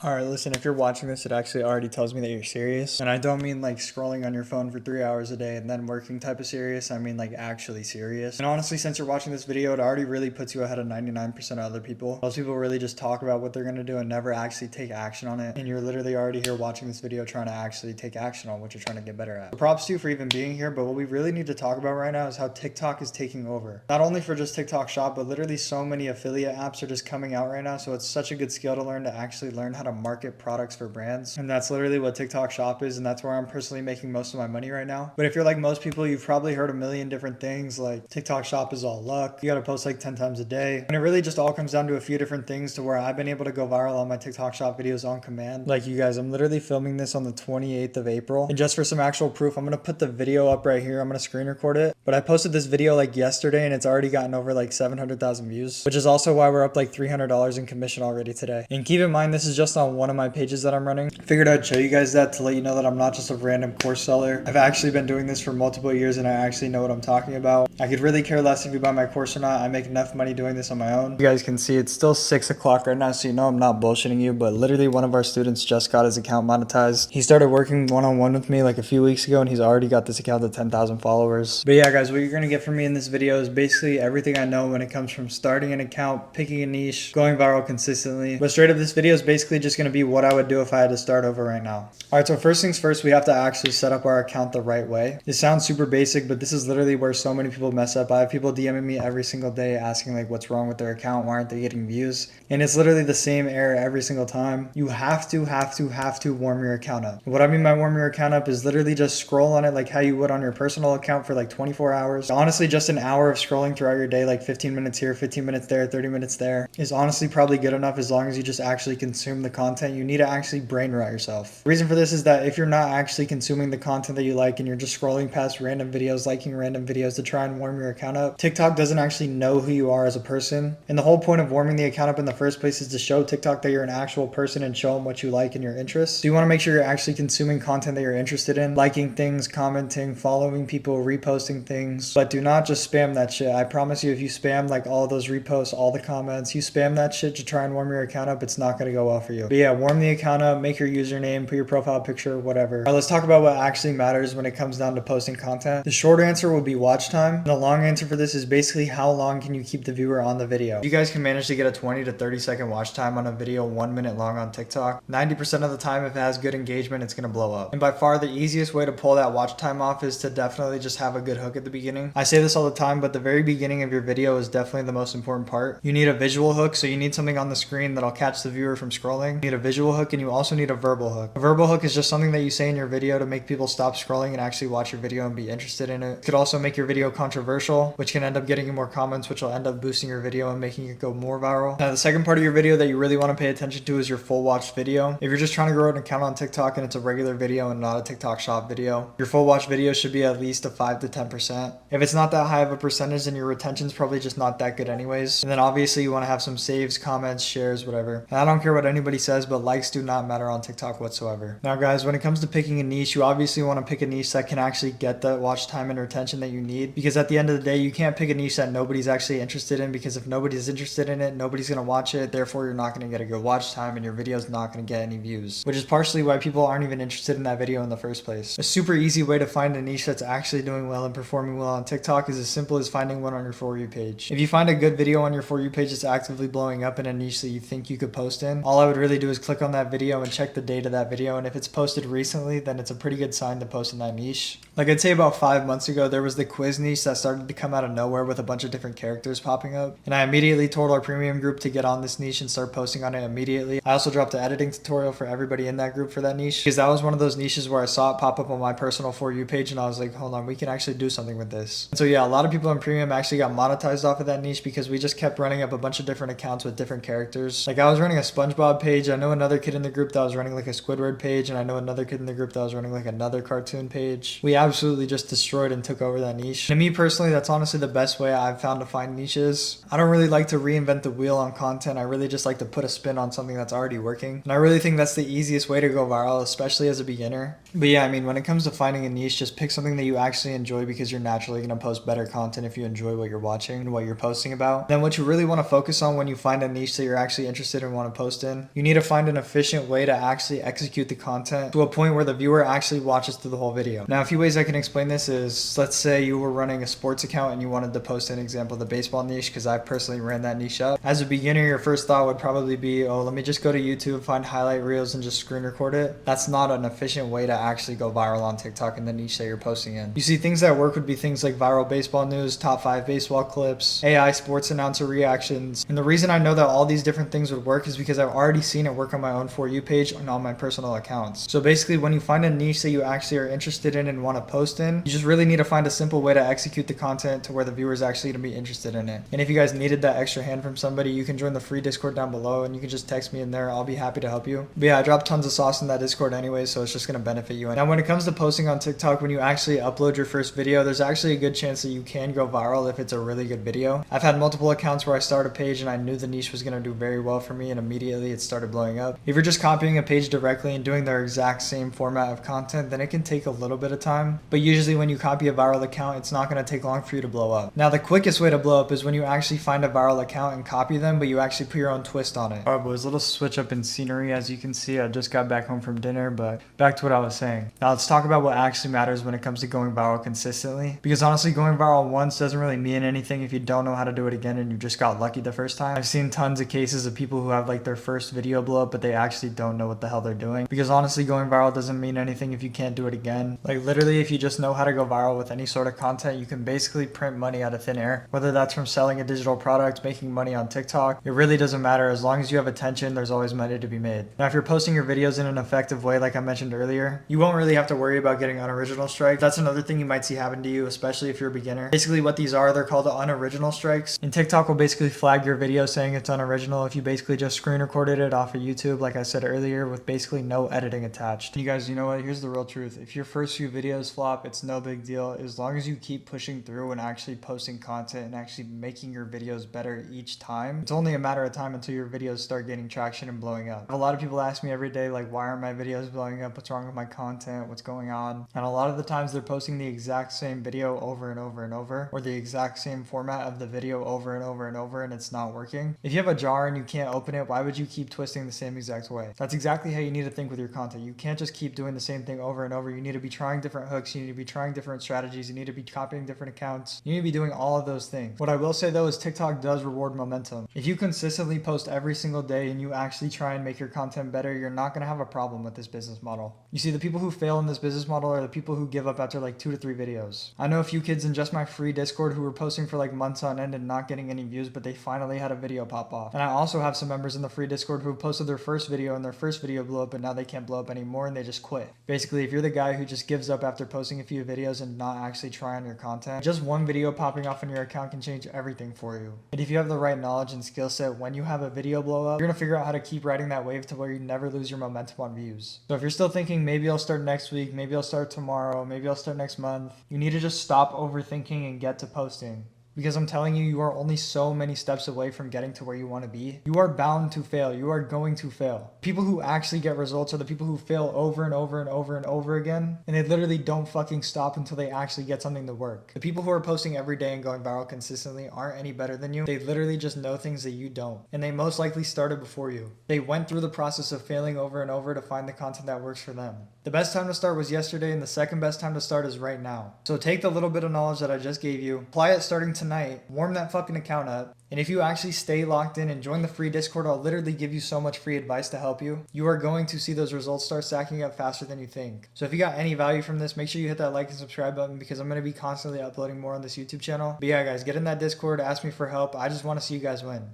Alright, listen, if you're watching this, it actually already tells me that you're serious. And I don't mean like scrolling on your phone for 3 hours a day and then working type of serious. I mean like actually serious. And honestly, since you're watching this video, it already really puts you ahead of 99% of other people. Most people really just talk about what they're gonna do and never actually take action on it. And you're literally already here watching this video trying to actually take action on what you're trying to get better at. So props to you for even being here, but what we really need to talk about right now is how TikTok is taking over. Not only for just TikTok Shop, but literally so many affiliate apps are just coming out right now. So it's such a good skill to learn how to market products for brands. And that's literally what TikTok Shop is. And that's where I'm personally making most of my money right now. But if you're like most people, you've probably heard a million different things like TikTok Shop is all luck. You got to post like 10 times a day. And it really just all comes down to a few different things to where I've been able to go viral on my TikTok Shop videos on command. Like you guys, I'm literally filming this on the 28th of April. And just for some actual proof, I'm going to put the video up right here. I'm going to screen record it. But I posted this video like yesterday and it's already gotten over like 700,000 views, which is also why we're up like $300 in commission already today. And keep in mind, this is just on one of my pages that I'm running. Figured I'd show you guys that to let you know that I'm not just a random course seller. I've actually been doing this for multiple years and I actually know what I'm talking about. I could really care less if you buy my course or not. I make enough money doing this on my own. You guys can see it's still 6 o'clock right now, so you know I'm not bullshitting you, but literally one of our students just got his account monetized. He started working one-on-one with me like a few weeks ago and he's already got this account to 10,000 followers. But yeah guys, what you're gonna get from me in this video is basically everything I know when it comes from starting an account, picking a niche, going viral consistently. But straight up, this video is basically just gonna be what I would do if I had to start over right now. Alright, so first things first, we have to actually set up our account the right way. It sounds super basic, but this is literally where so many people mess up. I have people DMing me every single day asking like what's wrong with their account, why aren't they getting views? And it's literally the same error every single time. You have to warm your account up. What I mean by warm your account up is literally just scroll on it like how you would on your personal account for like 24 hours. Honestly, just an hour of scrolling throughout your day, like 15 minutes here, 15 minutes there, 30 minutes there, is honestly probably good enough as long as you just actually consume the content. You need to actually brain rot yourself. The reason for this is that if you're not actually consuming the content that you like and you're just scrolling past random videos, liking random videos to try and warm your account up, TikTok doesn't actually know who you are as a person. And the whole point of warming the account up in the first place is to show TikTok that you're an actual person and show them what you like and your interests. So you want to make sure you're actually consuming content that you're interested in, liking things, commenting, following people, reposting things, but do not just spam that shit. I promise you, if you spam like all those reposts, all the comments, you spam that shit to try and warm your account up, it's not going to go well for you. But yeah, warm the account up, make your username, put your profile picture, whatever. All right, let's talk about what actually matters when it comes down to posting content. The short answer will be watch time. And the long answer for this is basically how long can you keep the viewer on the video. If you guys can manage to get a 20 to 30 second watch time on a video 1 minute long on TikTok, 90% of the time if it has good engagement, it's going to blow up. And by far the easiest way to pull that watch time off is to definitely just have a good hook at the beginning. I say this all the time, but the very beginning of your video is definitely the most important part. You need a visual hook, so you need something on the screen that'll catch the viewer from scrolling. You need a visual hook and you also need a verbal hook. A verbal hook is just something that you say in your video to make people stop scrolling and actually watch your video and be interested in it. It could also make your video controversial, which can end up getting you more comments, which will end up boosting your video and making it go more viral. Now, the second part of your video that you really want to pay attention to is your full watch video. If you're just trying to grow an account on TikTok and it's a regular video and not a TikTok Shop video, your full watch video should be at least a 5 to 10%. If it's not that high of a percentage, then your retention's probably just not that good anyways. And then obviously you want to have some saves, comments, shares, whatever. And I don't care what anybody says, but likes do not matter on TikTok whatsoever. Now guys, when it comes to picking a niche, you obviously want to pick a niche that can actually get the watch time and retention that you need, because at the end of the day, you can't pick a niche that nobody's actually interested in, because if nobody's interested in it, nobody's going to watch it. Therefore, you're not going to get a good watch time and your video's not going to get any views, which is partially why people aren't even interested in that video in the first place. A super easy way to find a niche that's actually doing well and performing well on TikTok is as simple as finding one on your For You page. If you find a good video on your For You page that's actively blowing up in a niche that you think you could post in, all I would really do is click on that video and check the date of that video, and if it's posted recently, then it's a pretty good sign to post in that niche. Like I'd say about 5 months ago, there was the quiz niche that started to come out of nowhere with a bunch of different characters popping up, and I immediately told our premium group to get on this niche and start posting on it immediately. I also dropped an editing tutorial for everybody in that group for that niche, because that was one of those niches where I saw it pop up on my personal For You page and I was like, hold on, we can actually do something with this. And so yeah, a lot of people in premium actually got monetized off of that niche because we just kept running up a bunch of different accounts with different characters. Like I was running a SpongeBob page, I know another kid in the group that was running like a Squidward page, and I know another kid in the group that was running like another cartoon page. We absolutely just destroyed and took over that niche. And to me personally, that's honestly the best way I've found to find niches. I don't really like to reinvent the wheel on content. I really just like to put a spin on something that's already working. And I really think that's the easiest way to go viral, especially as a beginner. But yeah, I mean, when it comes to finding a niche, just pick something that you actually enjoy, because you're naturally going to post better content if you enjoy what you're watching and what you're posting about. Then what you really want to focus on when you find a niche that you're actually interested in and want to post in, you need need to find an efficient way to actually execute the content to a point where the viewer actually watches through the whole video. Now, a few ways I can explain this is, let's say you were running a sports account and you wanted to post an example of the baseball niche, because I personally ran that niche up. As a beginner, your first thought would probably be, oh, let me just go to YouTube, find highlight reels, and just screen record it. That's not an efficient way to actually go viral on TikTok in the niche that you're posting in. You see, things that work would be things like viral baseball news, top 5 baseball clips, AI sports announcer reactions. And the reason I know that all these different things would work is because I've already seen it work on my own For You page and on my personal accounts. So basically, when you find a niche that you actually are interested in and want to post in, you just really need to find a simple way to execute the content to where the viewer is actually going to be interested in it. And if you guys needed that extra hand from somebody, you can join the free Discord down below and you can just text me in there. I'll be happy to help you. But yeah, I drop tons of sauce in that Discord anyway, so it's just going to benefit you. Now, when it comes to posting on TikTok, when you actually upload your first video, there's actually a good chance that you can go viral if it's a really good video. I've had multiple accounts where I start a page and I knew the niche was going to do very well for me, and immediately it started blowing up. If you're just copying a page directly and doing their exact same format of content, then it can take a little bit of time. But usually when you copy a viral account, it's not going to take long for you to blow up. Now, the quickest way to blow up is when you actually find a viral account and copy them, but you actually put your own twist on it. Alright boys, a little switch up in scenery. As you can see, I just got back home from dinner, but back to what I was saying. Now let's talk about what actually matters when it comes to going viral consistently. Because honestly, going viral once doesn't really mean anything if you don't know how to do it again and you just got lucky the first time. I've seen tons of cases of people who have like their first video blow up, but they actually don't know what the hell they're doing. Because honestly, going viral doesn't mean anything if you can't do it again. Like literally, if you just know how to go viral with any sort of content, you can basically print money out of thin air. Whether that's from selling a digital product, making money on TikTok, it really doesn't matter. As long as you have attention, there's always money to be made. Now, if you're posting your videos in an effective way, like I mentioned earlier, you won't really have to worry about getting unoriginal strikes. That's another thing you might see happen to you, especially if you're a beginner. Basically what these are, they're called unoriginal strikes. And TikTok will basically flag your video saying it's unoriginal if you basically just screen recorded it off of YouTube, like I said earlier, with basically no editing attached. You guys, you know what? Here's the real truth. If your first few videos flop, it's no big deal. As long as you keep pushing through and actually posting content and actually making your videos better each time, it's only a matter of time until your videos start getting traction and blowing up. A lot of people ask me every day, like, why aren't my videos blowing up? What's wrong with my content? What's going on? And a lot of the times they're posting the exact same video over and over and over, or the exact same format of the video over and over and over, and it's not working. If you have a jar and you can't open it, why would you keep twisting the same exact way? That's exactly how you need to think with your content. You can't just keep doing the same thing over and over. You need to be trying different hooks. You need to be trying different strategies. You need to be copying different accounts. You need to be doing all of those things. What I will say though is TikTok does reward momentum. If you consistently post every single day and you actually try and make your content better, you're not going to have a problem with this business model. You see, the people who fail in this business model are the people who give up after like 2 to 3 videos. I know a few kids in just my free Discord who were posting for like months on end and not getting any views, but they finally had a video pop off. And I also have some members in the free Discord who posted their first video and their first video blew up, but now they can't blow up anymore and they just quit. Basically, if you're the guy who just gives up after posting a few videos and not actually try on your content, just one video popping off on your account can change everything for you. And if you have the right knowledge and skill set, when you have a video blow up, you're gonna figure out how to keep riding that wave to where you never lose your momentum on views. So if you're still thinking, maybe I'll start next week, maybe I'll start tomorrow, maybe I'll start next month, you need to just stop overthinking and get to posting. Because I'm telling you, you are only so many steps away from getting to where you want to be. You are bound to fail. You are going to fail. People who actually get results are the people who fail over and over and over and over again, and they literally don't fucking stop until they actually get something to work. The people who are posting every day and going viral consistently aren't any better than you. They literally just know things that you don't, and they most likely started before you. They went through the process of failing over and over to find the content that works for them. The best time to start was yesterday, and the second best time to start is right now. So take the little bit of knowledge that I just gave you, apply it starting tonight, warm that fucking account up, and if you actually stay locked in and join the free Discord, I'll literally give you so much free advice to help you. You are going to see those results start stacking up faster than you think. So if you got any value from this, make sure you hit that like and subscribe button, because I'm going to be constantly uploading more on this YouTube channel. But yeah guys, get in that Discord, ask me for help. I just want to see you guys win.